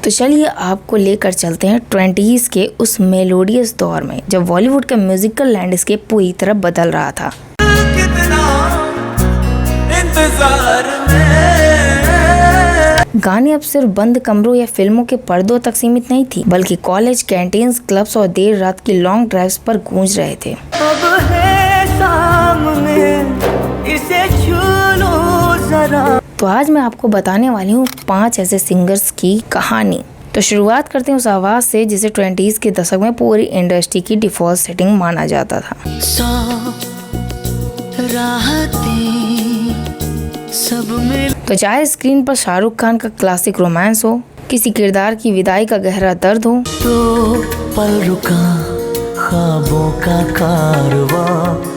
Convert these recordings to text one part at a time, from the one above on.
तो चलिए आपको लेकर चलते हैं 20s के उस मेलोडियस दौर में जब बॉलीवुड का म्यूजिकल लैंडस्केप पूरी तरह बदल रहा था। गाने अब सिर्फ बंद कमरों या फिल्मों के पर्दों तक सीमित नहीं थी, बल्कि कॉलेज कैंटीन्स, क्लब्स और देर रात की लॉन्ग ड्राइव्स पर गूंज रहे थे। अब है सामने, इसे छू लो जरा। तो आज मैं आपको बताने वाली हूँ 5 ऐसे सिंगर्स की कहानी। तो शुरुआत करते हैं उस आवाज से जिसे 20s के दशक में पूरी इंडस्ट्री की डिफॉल्ट सेटिंग माना जाता था। तो चाहे स्क्रीन पर शाहरुख खान का क्लासिक रोमांस हो, किसी किरदार की विदाई का गहरा दर्द हो, तो पल रुका ख्वाबों का कारवां,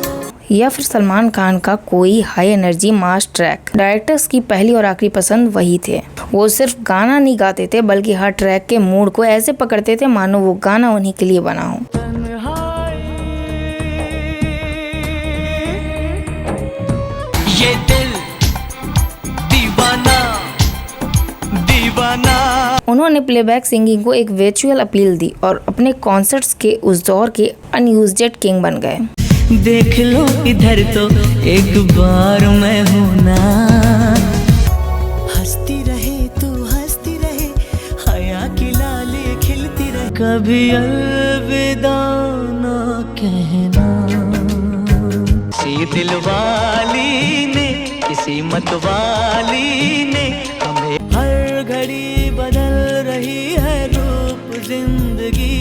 या फिर सलमान खान का कोई हाई एनर्जी मास ट्रैक, डायरेक्टर्स की पहली और आखिरी पसंद वही थे। वो सिर्फ गाना नहीं गाते थे, बल्कि हर ट्रैक के मूड को ऐसे पकड़ते थे मानो वो गाना उन्हीं के लिए बना हो। ये दिल दीवाना दीवाना। उन्होंने प्लेबैक सिंगिंग को एक वर्चुअल अपील दी और अपने कॉन्सर्ट्स के उस दौर के अनयूज्ड किंग बन गए। देख लो इधर तो एक बार मैं हूं ना, हंसती रहे तू हंसती रहे, हया की लाली खिलती रहे, कभी अलविदा ना कहना। किसी दिल वाली ने, किसी मत वाली ने, हमें हर घड़ी बदल रही है रूप जिंदगी।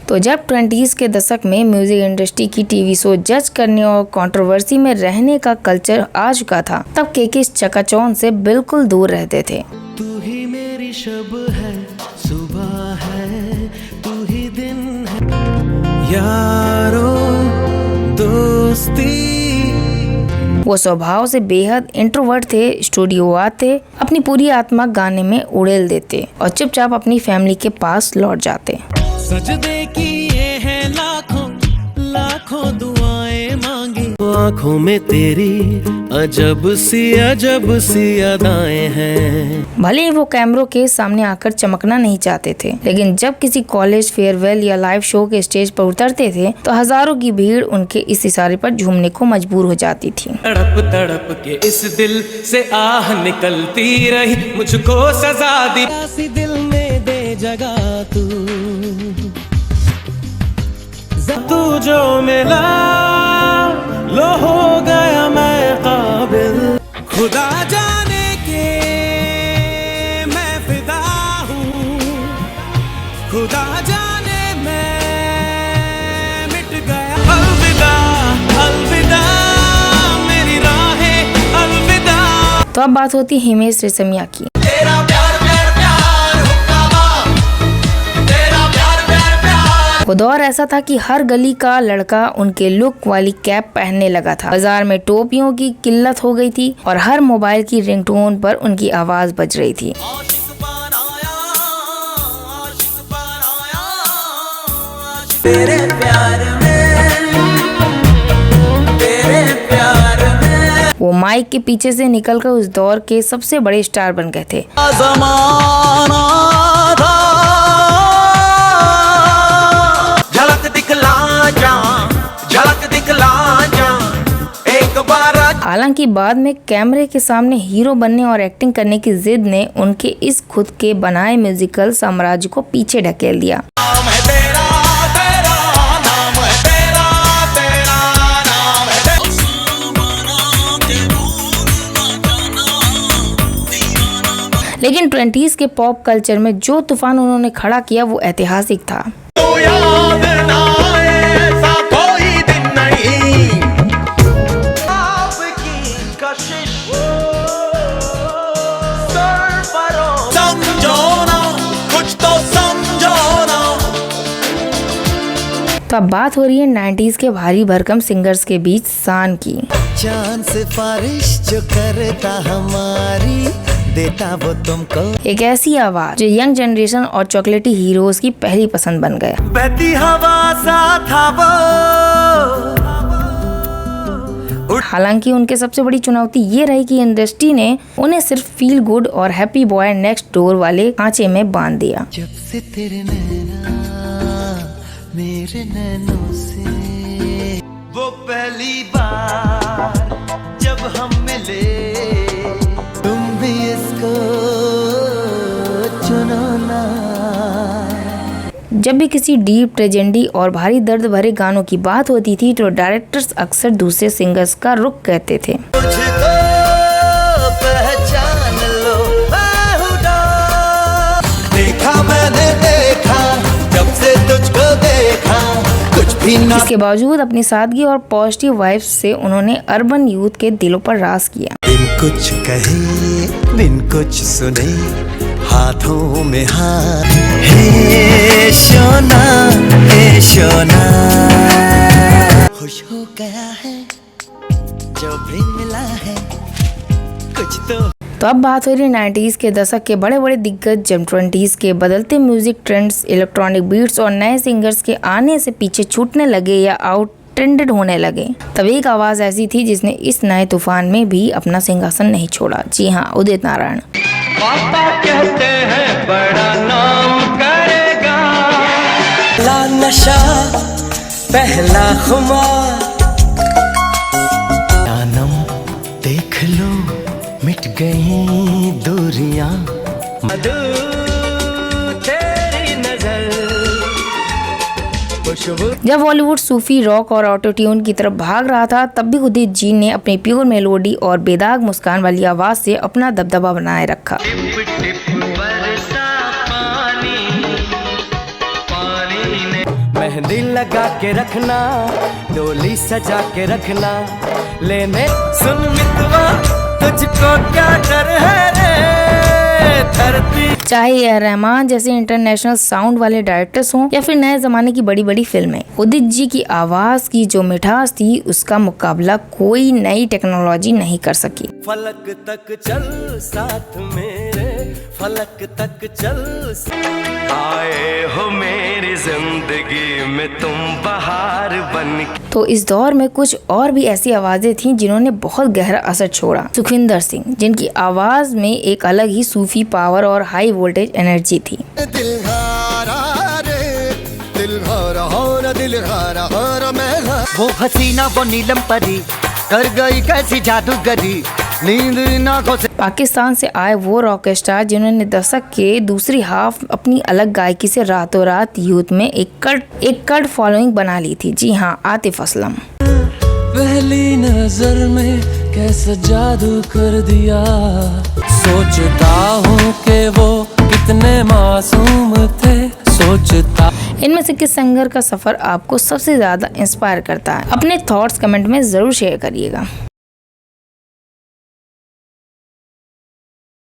तो जब 20s के दशक में म्यूजिक इंडस्ट्री की टीवी शो जज करने और कंट्रोवर्सी में रहने का कल्चर आ चुका था, तब केके इस चकाचौंध से बिल्कुल दूर रहते थे। तू ही मेरी शब है, सुबह है, तू ही दिन है, यारो दोस्ती। वो स्वभाव से बेहद इंट्रोवर्ट थे, स्टूडियो आते, अपनी पूरी आत्मा गाने में उड़ेल देते और चुपचाप अपनी फैमिली के पास लौट जाते। सजदे किए हैं लाखों लाखों दुआएं मांगी, आँखों में तेरी अजब सी अदाएं हैं। भले ही वो कैमरों के सामने आकर चमकना नहीं चाहते थे, लेकिन जब किसी कॉलेज फेयरवेल या लाइव शो के स्टेज पर उतरते थे तो हजारों की भीड़ उनके इस इशारे पर झूमने को मजबूर हो जाती थी। तड़प तड़प के इस दिल से आह निकलती रही, मुझको सजा दी, ऐसी दिल में दे जगह तू जो मिला लो हो गया मैं काबिल, खुदा जाने के मैं फिदा हूँ, खुदा जाने मैं मिट गया। अलविदा अलविदा मेरी राहें अलविदा। तो अब बात होती हिमेश रेशमिया की। वो दौर ऐसा था कि हर गली का लड़का उनके लुक वाली कैप पहनने लगा था। बाजार में टोपियों की किल्लत हो गई थी और हर मोबाइल की रिंगटोन पर उनकी आवाज बज रही थी। तेरे प्यार में, तेरे प्यार में। वो माइक के पीछे से निकलकर उस दौर के सबसे बड़े स्टार बन गए थे। हालांकि बाद में कैमरे के सामने हीरो बनने और एक्टिंग करने की जिद ने उनके इस खुद के बनाए म्यूजिकल साम्राज्य को पीछे ढकेल दिया। लेकिन 20s के पॉप कल्चर में जो तूफान उन्होंने खड़ा किया वो ऐतिहासिक था। तो अब बात हो रही है 90s के भारी भरकम सिंगर्स के बीच शान की। चांद से बारिश जो करता हमारी, देता वो तुमको। एक ऐसी आवाज जो यंग जनरेशन और चॉकलेटी हीरोज की पहली पसंद बन गया। बहती हवा सा था वो, हालांकि उनके सबसे बड़ी चुनौती ये रही कि इंडस्ट्री ने उन्हें सिर्फ फील गुड और हैप्पी बॉय नेक्स्ट डोर वाले खांचे में बांध दिया। जब से तेरे नैना मेरे नैनों से वो पहली बार जब हम मिले, तुम भी इसको चुनो ना। जब भी किसी डीप ट्रेजेडी और भारी दर्द भरे गानों की बात होती थी तो डायरेक्टर्स अक्सर दूसरे सिंगर्स का रुख कहते थे। मुझको पहचान लो बेहुदा, देखा मैंने देखा जब से तुझको देखा कुछ भी ना। इसके बावजूद अपनी सादगी और पॉजिटिव वाइब्स से उन्होंने अर्बन यूथ के दिलों पर राज किया। दिन कुछ कहे दिन कुछ सुने, हाथों में हाथ। हे सोना हे सोना, खुश हो गया है जो भी मिला है कुछ तो अब बात हो रही 90s के दशक के बड़े बड़े दिग्गज जब 20s के बदलते म्यूजिक ट्रेंड्स, इलेक्ट्रॉनिक बीट्स और नए सिंगर्स के आने से पीछे छूटने लगे या आउट ट्रेंडेड होने लगे। तब एक आवाज ऐसी थी जिसने इस नए तूफान में भी अपना सिंहासन नहीं छोड़ा। जी हाँ, उदित नारायण। पापा कहते हैं बड़ा नाम करेगा, पहला नशा पहला खुमार, जानम देख लो मिट गई दूरियां, मधु तेरी नजर खुशबू। जब बॉलीवुड सूफी रॉक और ऑटो ट्यून की तरफ भाग रहा था तब भी उदित जी ने अपनी प्योर मेलोडी और बेदाग मुस्कान वाली आवाज से अपना दबदबा बनाए रखा। टिप टिप बरसा पानी, पानी ने मेहंदी लगा के रखना, डोली सजा के रखना, लेने सुन मितवा तुझको क्या डर है रे धरती। चाहे ए रहमान जैसे इंटरनेशनल साउंड वाले डायरेक्टर्स हों या फिर नए जमाने की बड़ी बड़ी फिल्में, उदित जी की आवाज की जो मिठास थी उसका मुकाबला कोई नई टेक्नोलॉजी नहीं कर सकी। फलक तक चल साथ मेरे, फलक तक चल, आए हो मेरी जिंदगी में तुम बहार बन। तो इस दौर में कुछ और भी ऐसी आवाजें थीं जिन्होंने बहुत गहरा असर छोड़ा। सुखविंदर सिंह, जिनकी आवाज में एक अलग ही सूफी पावर और हाई वोल्टेज एनर्जी थी। वो हसीना वो नीलम परी कर गई कैसी जादूगरी, नींद इन आंखों से। पाकिस्तान से आए वो रॉक स्टार जिन्होंने दशक के दूसरी हाफ अपनी अलग गायकी से रातों रात यूथ में एक कल्ट फॉलोइंग बना ली थी। जी हाँ, आतिफ असलम। पहली नजर में कैसा जादू कर दिया, सोचता हूँ कि वो कितने मासूम थे, सोचता। इनमें से किस सिंगर का सफर आपको सबसे ज्यादा इंस्पायर करता है? अपने थॉट्स कमेंट में जरूर शेयर करिएगा।